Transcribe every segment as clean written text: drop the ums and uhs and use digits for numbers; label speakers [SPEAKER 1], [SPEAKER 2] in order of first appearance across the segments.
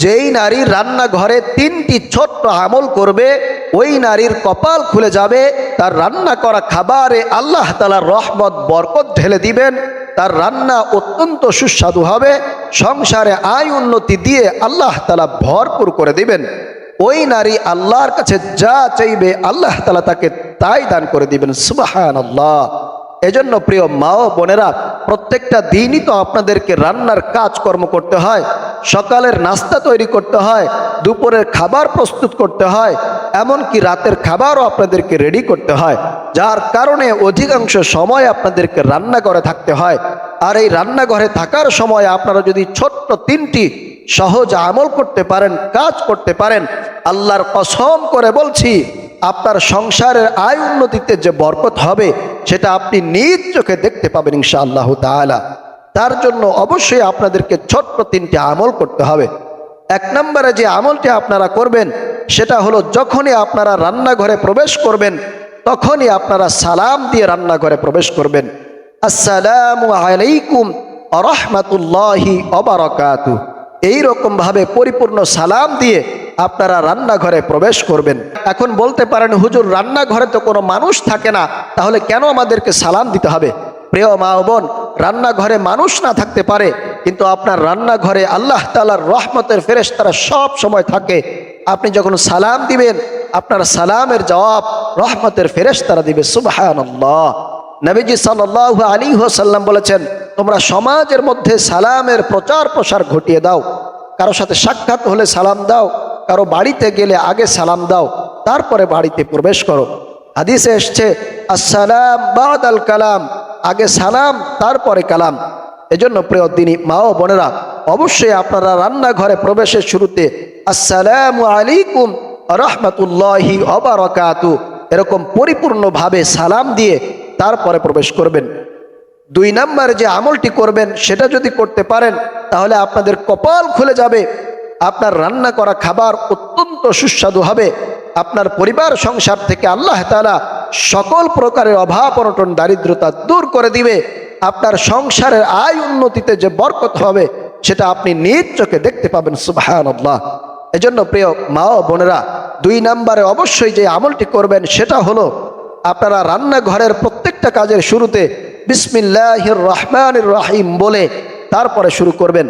[SPEAKER 1] যেই নারী রান্নাঘরে 3টি ছোট্ট আমল করবে ওই নারীর কপাল খুলে যাবে, তার রান্না করা খাবারে আল্লাহ তাআলা রহমত বরকত ঢেলে দিবেন, তার রান্না অত্যন্ত সুস্বাদু হবে, সংসারে আয় উন্নতি দিয়ে আল্লাহ তাআলা ভরপুর করে দিবেন। ওই নারী আল্লাহর কাছে যা চাইবে আল্লাহ তাআলা তাকে তাই দান করে দিবেন। সুবহানাল্লাহ। এজন্য প্রিয় মা ও বোনেরা, প্রত্যেকটা দিনই তো আপনাদেরকে রান্নার কাজকর্ম করতে হয়, সকালের নাস্তা তৈরি করতে হয়, দুপুরের খাবার প্রস্তুত করতে হয়, এমনকি রাতের খাবারও আপনাদেরকে রেডি করতে হয়, যার কারণে অধিকাংশ সময় আপনাদেরকে রান্নাঘরে থাকতে হয়। আর এই রান্নাঘরে থাকার সময় আপনারা যদি ছোট্ট 3টি সহজ আমল করতে পারেন, কাজ করতে পারেন, আল্লাহর কসম করে বলছি আপনার সংসারের আয় উন্নতিতে যে বরকত হবে সেটা আপনি নিজ চোখে দেখতে পাবেন ইনশাআল্লাহ তাআলা। তার জন্য অবশ্যই আপনাদেরকে ছোট্ট 3টি আমল করতে হবে। 1 নম্বরে যে আমলটি আপনারা করবেন সেটা হলো, যখনই আপনারা রান্নাঘরে প্রবেশ করবেন তখনই আপনারা সালাম দিয়ে রান্নাঘরে প্রবেশ করবেন। আসসালামু আলাইকুম ওয়া রাহমাতুল্লাহি ওয়া বারাকাতুহু। এইরকম ভাবে পরিপূর্ণ সালাম দিয়ে আপনারা রান্নাঘরে প্রবেশ করবেন। এখন বলতে পারেন, হুজুর রান্নাঘরে তো কোনো মানুষ থাকে না, তাহলে কেন আমাদেরকে সালাম দিতে হবে? প্রিয় মা ও বোন, রান্নাঘরে মানুষ না থাকতে পারে, কিন্তু আপনার রান্নাঘরে আল্লাহ তাআলার রহমতের ফেরেশতারা সব সময় থাকে। আপনি যখন সালাম দিবেন আপনার সালামের জবাব রহমতের ফেরেশতারা দিবে। সুবহানাল্লাহ। নবীজি সাল্লাল্লাহু আলাইহি ওয়াসাল্লাম বলেছেন, তোমরা সমাজের মধ্যে সালামের প্রচার প্রসার ঘটিয়ে দাও। কারো সাথে সাক্ষাৎ হলে সালাম দাও, কারো বাড়িতে গেলে আগে সালাম দাও, তারপরে বাড়িতে প্রবেশ করো। হাদিসে এসছে আসসালাম বাদাল কালাম, আগে সালাম তারপরে কালাম। এজন্য প্রিয় দিনী মা ও বোনেরা, অবশ্যই আপনারা রান্নাঘরে প্রবেশের শুরুতে আসসালামু আলাইকুম ওয়া রাহমাতুল্লাহি ওয়া বারাকাতুহু এরকম পরিপূর্ণভাবে সালাম দিয়ে তারপরে প্রবেশ করবেন। 2 নম্বরে যে আমলটি করবেন সেটা যদি করতে পারেন তাহলে আপনাদের কপাল খুলে যাবে, আপনার রান্না করা খাবার অত্যন্ত সুস্বাদু হবে, আপনার পরিবার সংসার থেকে আল্লাহ তাআলা সকল প্রকারের অভাব অনটন দারিদ্রতা দূর করে দিবে, আপনার সংসারের আয় উন্নতিতে যে বরকত হবে সেটা আপনি নিজ চোখে দেখতে পাবেন। সুবহানাল্লাহ। এজন্য প্রিয় মা ও বোনেরা, 2 নম্বরে অবশ্যই যে আমলটি করবেন সেটা হলো, আপনারা রান্নাঘরের প্রত্যেকটা কাজের শুরুতে বিসমিল্লাহির রহমানির রহিম বলে তারপরে শুরু করবেন।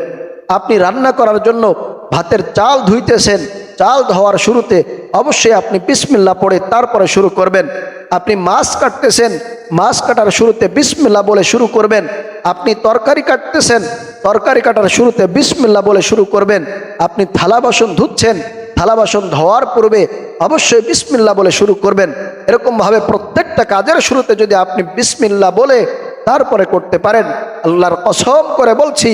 [SPEAKER 1] আপনি রান্না করার জন্য ভাতের চাল ধুইতেছেন, চাল ধোয়ার শুরুতে অবশ্যই আপনি বিসমিল্লাহ পড়ে তারপরে শুরু করবেন। আপনি মাছ কাটতেছেন, মাছ কাটার শুরুতে বিসমিল্লাহ বলে শুরু করবেন। আপনি তরকারি কাটতেছেন, তরকারি কাটার শুরুতে বিসমিল্লাহ বলে শুরু করবেন। আপনি থালা বাসন ধুচ্ছেন, থালা বাসন ধোয়ার পূর্বে অবশ্যই বিসমিল্লাহ বলে শুরু করবেন। এরকমভাবে প্রত্যেকটা কাজের শুরুতে যদি আপনি বিসমিল্লাহ বলে তারপরে করতে পারেন, আল্লাহর কসম করে বলছি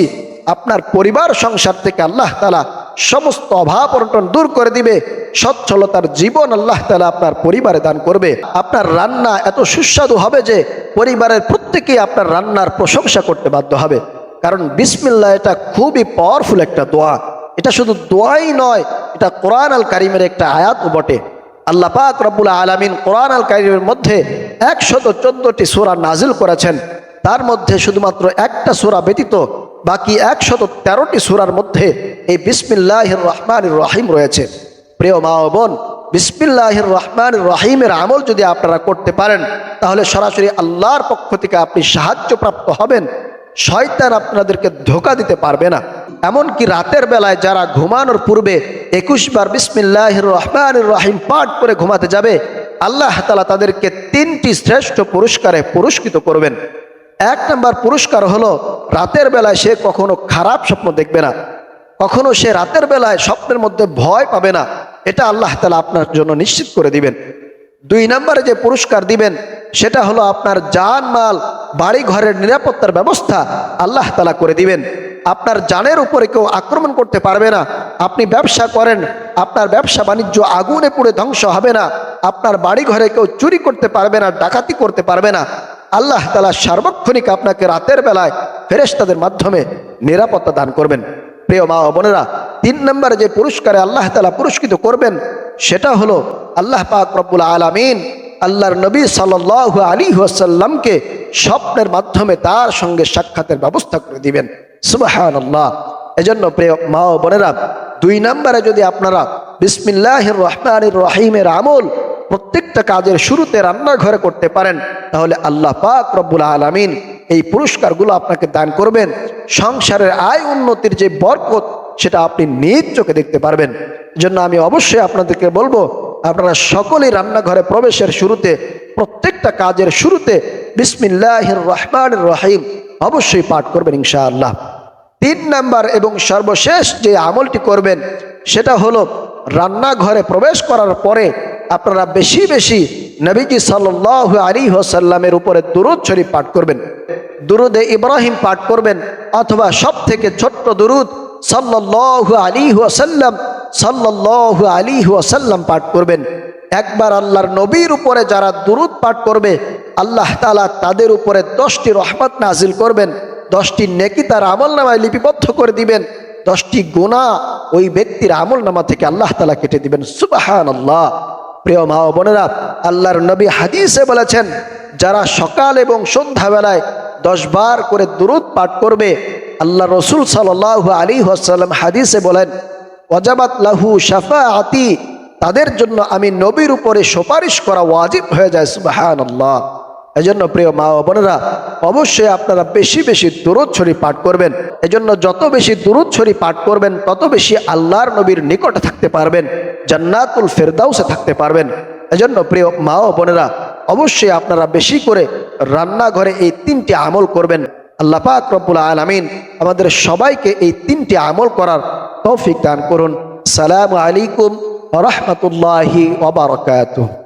[SPEAKER 1] আপনার পরিবার সংসার থেকে আল্লাহ তাআলা সমস্ত অভাব অনটন দূর করে দিবে, সচ্ছলতার জীবন আল্লাহ তাআলা আপনার পরিবারে দান করবে। আপনার রান্না এত সুস্বাদু হবে যে পরিবারের প্রত্যেকেই আপনার রান্নার প্রশংসা করতে বাধ্য হবে। কারণ বিসমিল্লাহ এটা খুবই পাওয়ারফুল একটা দোয়া। এটা শুধু দোয়াই নয়, এটা কোরআন আল কারীমের একটা আয়াতও বটে। আল্লাহ পাক রব্বুল আলামিন কোরআন আল কারীমের মধ্যে 114টি সূরা নাজিল করেছেন। তার মধ্যে শুধুমাত্র একটা সূরা ব্যতীত বাকি 113টি সূরার মধ্যে এই বিসমিল্লাহির রহমানির রহিম রয়েছে। প্রিয় মা ও বোন, বিসমিল্লাহির রহমানির রহিমের আমল যদি আপনারা করতে পারেন তাহলে সরাসরি আল্লাহর পক্ষ থেকে আপনি সাহায্যপ্রাপ্ত হবেন। শয়তান আপনাদেরকে ধোঁকা দিতে পারবে না। এমনকি রাতের বেলায় যারা ঘুমানোর পূর্বে 21 বার বিসমিল্লাহির রহমানির রহিম পাঠ করে ঘুমাতে যাবে, আল্লাহ তাআলা তাদেরকে 3টি শ্রেষ্ঠ পুরস্কারে পুরস্কৃত করবেন। 1 নম্বর পুরস্কার হলো, রাতের বেলায় সে কখনো খারাপ স্বপ্ন দেখবে না, কখনো সে রাতের বেলায় স্বপ্নের মধ্যে ভয় পাবে না, এটা আল্লাহ তাআলা আপনার জন্য নিশ্চিত করে দিবেন। 2 নম্বরে যে পুরস্কার দিবেন সেটা হলো আপনার জানমাল বাড়ি ঘরের নিরাপত্তার ব্যবস্থা আল্লাহ তাআলা করে দিবেন। আপনার জানের উপরে কেউ আক্রমণ করতে পারবে না। আপনি ব্যবসা করেন, আপনার ব্যবসা বাণিজ্য আগুনে পুড়ে ধ্বংস হবে না। আপনার বাড়ি ঘরে কেউ চুরি করতে পারবে না, ডাকাতি করতে পারবে না। আল্লাহ তাআলা সার্বক্ষণিক আপনাকে রাতের বেলায় ফেরেশতাদের মাধ্যমে নিরাপত্তা দান করবেন। প্রিয় মা ও বোনেরা, 3 নম্বরে যে পুরস্কারে আল্লাহ তাআলা পুরস্কৃত করবেন সেটা হলো, আল্লাহ পাক রব্বুল আলামিন আল্লাহর নবী সাল্লাল্লাহু আলাইহি ওয়াসাল্লামকে স্বপ্নের মাধ্যমে তার সঙ্গে সাক্ষাতের ব্যবস্থা করে দিবেন। সুবহানাল্লাহ। এজন্য প্রিয় মা ও বোনেরা, 2 নম্বরে যদি আপনারা বিসমিল্লাহির রহমানির রহিমের আমল প্রত্যেকটা কাজের শুরুতে রান্নাঘরে করতে পারেন, তাহলে আল্লাহ পাক রব্বুল আলামিন এই পুরস্কারগুলো আপনাকে দান করবেন। সংসারের আয় উন্নতির যে বরকত, সেটা আপনি নিজ চোখে দেখতে পারবেন। জন্য আমি অবশ্যই আপনাদেরকে বলবো, আপনারা সকলেই রান্নাঘরে প্রবেশের শুরুতে, প্রত্যেকটা কাজের শুরুতে বিসমিল্লাহির রহমানির রহিম অবশ্যই পাঠ করবেন ইনশাআল্লাহ। 3 নাম্বার এবং সর্বশেষ যে আমলটি করবেন সেটা হলো রান্নাঘরে প্রবেশ করার পরে আপনারা বেশি বেশি নবীজি সাল্লাল্লাহু আলাইহি ওয়াসাল্লামের উপরে দুরূদ শরীফ পাঠ করবেন। দুরূদে ইব্রাহিম পাঠ করবেন, অথবা সব থেকে ছোট্ট দুরূদ সাল্লাল্লাহু আলাইহি ওয়াসাল্লাম সাল্লাল্লাহু আলাইহি ওয়াসাল্লাম পাঠ করবেন। একবার আল্লাহর নবীর উপরে যারা দুরূদ পাঠ করবে, আল্লাহ তাআলা তাদের উপরে 10টি রহমত নাজিল করবেন, 10টি নেকি তার আমলনামায় লিপিবদ্ধ করে দিবেন, 10টি গুনাহ ওই ব্যক্তির আমলনামা থেকে আল্লাহ তাআলা কেটে দিবেন। সুবহানাল্লাহ। প্রিয় মা ও বোনেরা, আল্লাহর নবী হাদিসে বলেছেন, যারা সকাল এবং সন্ধ্যাবেলায় 10 বার করে দুরূদ পাঠ করবে, আল্লাহ রসুল সাল্লাল্লাহু আলাইহি ওয়াসাল্লাম হাদিসে বলেন, ওয়াজাবাত লাহু শাফাআতি, তাদের জন্য আমি নবীর উপরে সুপারিশ করা ওয়াজিব হয়ে যায়। সুবহানাল্লাহ। এজন্য প্রিয় মা ও বোনেরা, অবশ্যই আপনারা বেশি বেশি দুরূদ শরীফ পাঠ করবেন। এজন্য যত বেশি দুরূদ শরীফ পাঠ করবেন, তত বেশি আল্লাহর নবীর নিকটে থাকতে পারবেন, জান্নাতুল ফেরদাউসে থাকতে পারবেন। এজন্য প্রিয় মা ও বোনেরা, অবশ্যই আপনারা বেশি করে রান্নাঘরে এই 3টি আমল করবেন। আল্লাহ পাক রব্বুল আলামিন আমাদের সবাইকে এই 3টি আমল করার তৌফিক দান করুন। আসসালামু আলাইকুম ওয়া রাহমাতুল্লাহি ওয়া বারাকাতুহু।